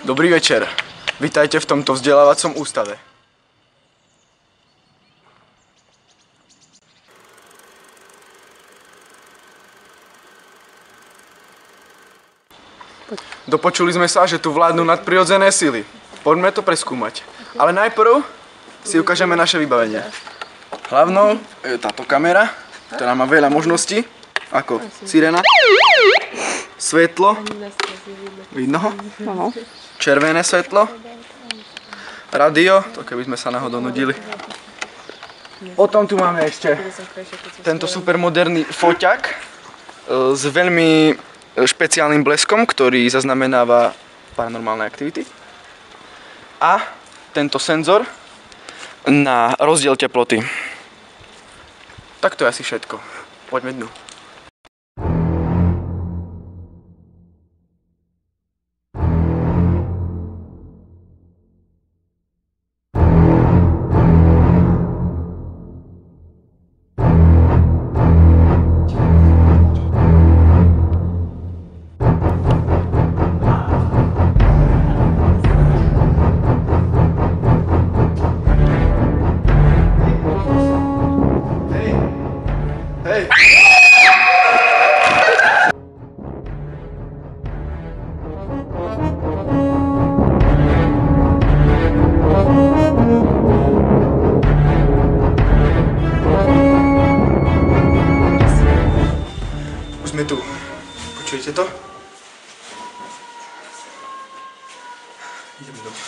Dobrý večer. Vítajte v tomto vzdelávacom ústave. Dopočuli sme sa, že tu vládnu nadprirodzené sily. Poďme to preskúmať. Ale najprv si ukážeme naše vybavenie. Hlavnou je táto kamera, ktorá má veľa možností, ako sirena, svetlo, vidno ho? Červené svetlo, radio, to keby sme sa náhodou nudili. Potom tu máme ešte tento supermoderný foťak s veľmi špeciálnym bleskom, ktorý zaznamenáva paranormálne aktivity. A tento senzor na rozdiel teploty. Tak to je asi všetko. Poďme dnu. Hej! Už sme tu. Počujete to? Idem domov.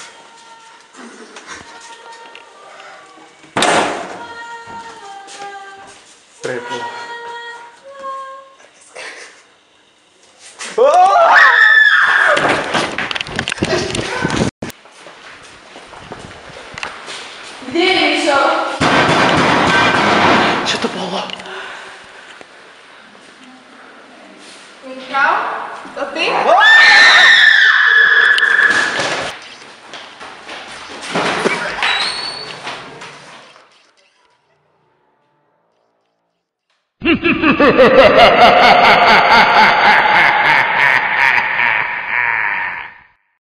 Prepol. Kde je Mišo? Čo to bolo? Mišo? To ty? Ha ha ha ha ha!